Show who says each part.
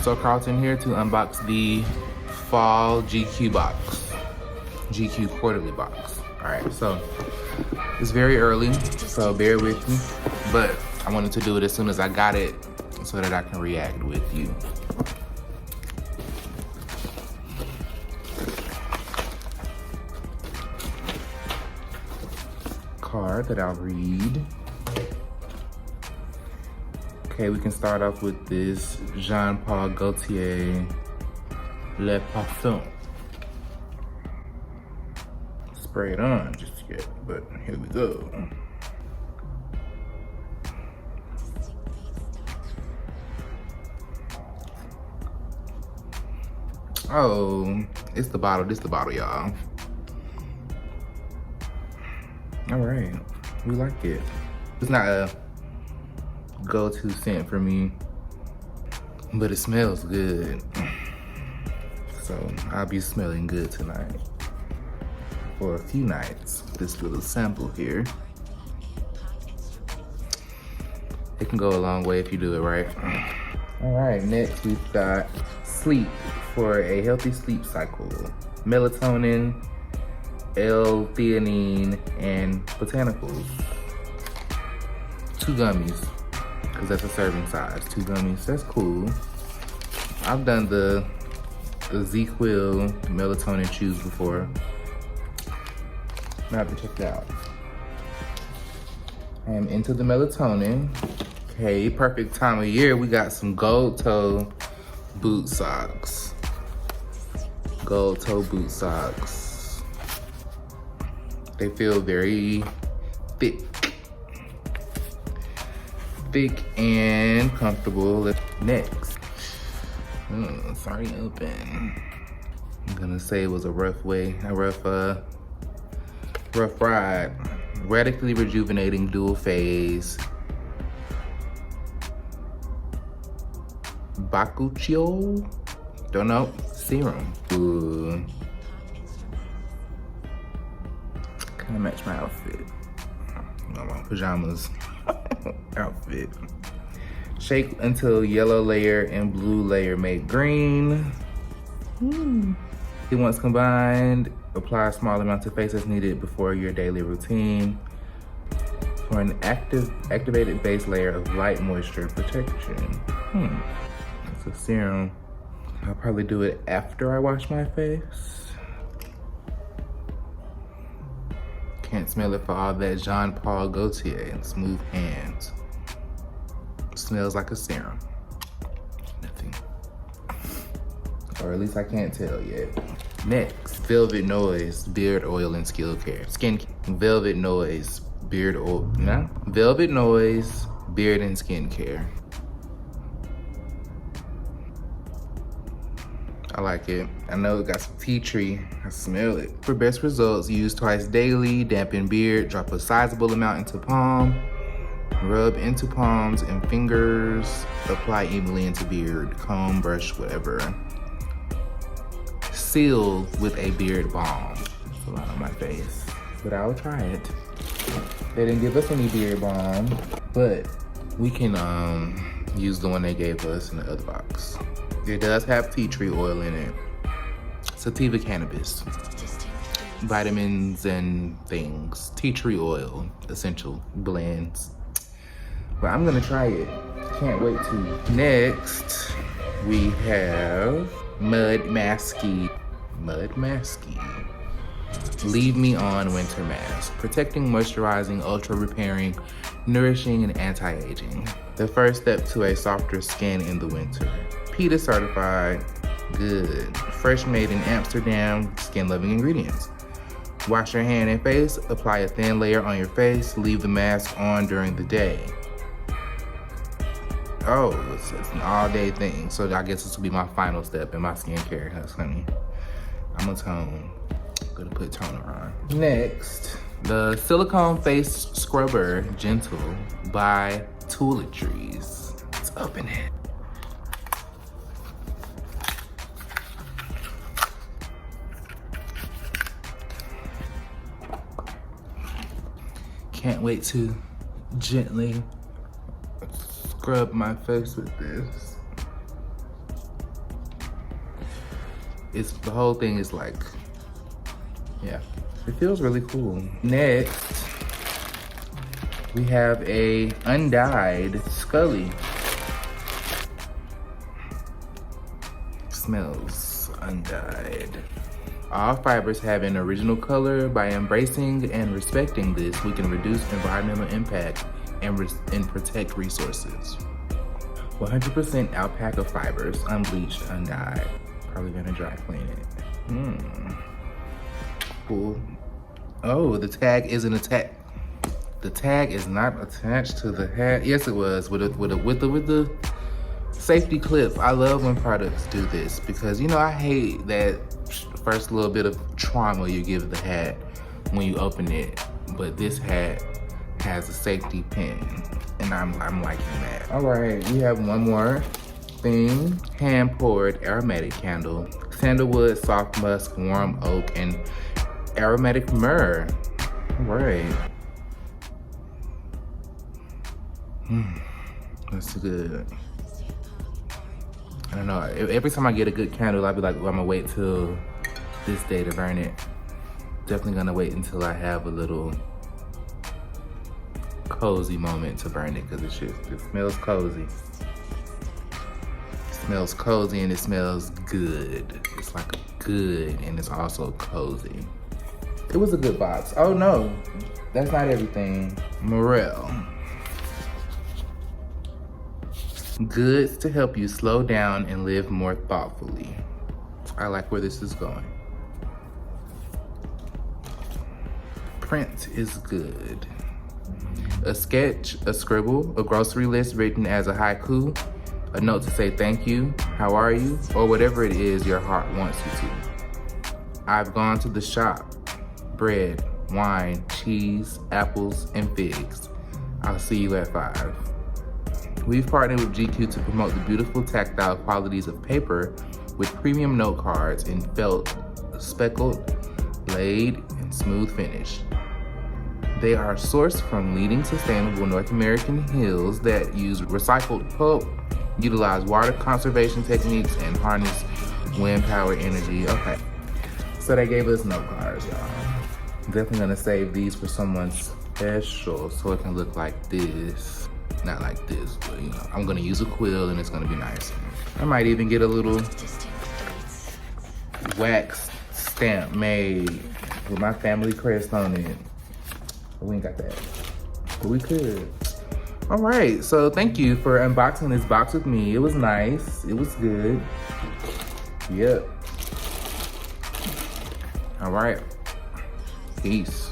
Speaker 1: SirCarlton here to unbox the fall GQ box, GQ quarterly box. All right, so it's very early, so bear with me, but I wanted to do it as soon as I got it so that I can react with you. Card that I'll read. Okay, we can start off with this Jean-Paul Gaultier Le Parfum. Spray it on just yet, but here we go. Oh, it's the bottle. This the bottle, y'all. All right, we like it. It's not a go-to scent for me, but it smells good. So I'll be smelling good tonight for a few nights. This little sample here. It can go a long way if you do it right. All right, next we've got sleep for a healthy sleep cycle. Melatonin, L-theanine, and botanicals. 2 gummies, because that's a serving size. 2 gummies, that's cool. I've done the ZzzQuil melatonin chews before. I have to check it out. I am into the melatonin. Okay, perfect time of year. We got some gold toe boot socks. Gold toe boot socks. They feel very thick and comfortable. Next, it's already open. I'm gonna say it was a rough ride. Radically rejuvenating dual phase Bakuchiol, don't know, serum. Ooh. Kinda match my outfit. My pajamas outfit. Shake until yellow layer and blue layer make green. Once combined, apply a small amount to face as needed before your daily routine for an activated base layer of light moisture protection. It's a serum. I'll probably do it after I wash my face. Can't smell it for all that Jean-Paul Gaultier and smooth hands. Smells like a serum. Nothing. Or at least I can't tell yet. Next, Velvet Noise beard oil and skincare. Velvet Noise beard oil. No? Velvet Noise beard and skincare. I like it. I know it got some tea tree. I smell it. For best results, use twice daily, dampen beard, drop a sizable amount into palm, rub into palms and fingers, apply evenly into beard, comb, brush, whatever. Seal with a beard balm. It's a lot on my face, but I'll try it. They didn't give us any beard balm, but we can use the one they gave us in the other box. It does have tea tree oil in it. Sativa cannabis. Vitamins and things. Tea tree oil, essential blends. But I'm gonna try it. Can't wait to. Next, we have Mud Masky. Leave Me On Winter Mask. Protecting, moisturizing, ultra repairing, nourishing, and anti-aging. The first step to a softer skin in the winter. PETA certified, good. Fresh made in Amsterdam, skin loving ingredients. Wash your hand and face, apply a thin layer on your face, leave the mask on during the day. Oh, it's an all day thing. So I guess this will be my final step in my skincare, honey. I'm a tone. Gonna put toner on. Next, the silicone face scrubber gentle by Toiletries. Let's open it. Can't wait to gently scrub my face with this. the whole thing is like, yeah, it feels really cool. Next, we have a undyed Scully. Smells undyed. All fibers have an original color. By embracing and respecting this, we can reduce environmental impact and protect resources. 100% alpaca fibers, unbleached, undyed. Probably gonna dry clean it. Cool. Oh, the tag isn't attached. The tag is not attached to the hat. Yes, it was with the safety clip. I love when products do this because, you know, I hate that first little bit of trauma you give the hat when you open it. But this hat has a safety pin, and I'm liking that. All right, we have one more thing. Hand-poured aromatic candle. Sandalwood, soft musk, warm oak, and aromatic myrrh. All right. That's good. I don't know, every time I get a good candle, I'll be like, well, I'm gonna wait till this day to burn it. Definitely gonna wait until I have a little cozy moment to burn it, because it smells cozy. It smells cozy and it smells good. It's like good and it's also cozy. It was a good box. Oh no, that's not everything. Morel. Goods to help you slow down and live more thoughtfully. I like where this is going. Print is good. A sketch, a scribble, a grocery list written as a haiku, a note to say thank you, how are you, or whatever it is your heart wants you to. I've gone to the shop. Bread, wine, cheese, apples, and figs. I'll see you at 5. We've partnered with GQ to promote the beautiful tactile qualities of paper with premium note cards in felt, speckled, laid, and smooth finish. They are sourced from leading sustainable North American hills that use recycled pulp, utilize water conservation techniques, and harness wind power energy. Okay, so they gave us note cards, y'all. Definitely gonna save these for someone special so it can look like this. Not like this, but you know, I'm gonna use a quill and it's gonna be nice. I might even get a little wax stamp made with my family crest on it. But we ain't got that, but we could. All right, so thank you for unboxing this box with me. It was nice, it was good. Yep. All right, peace.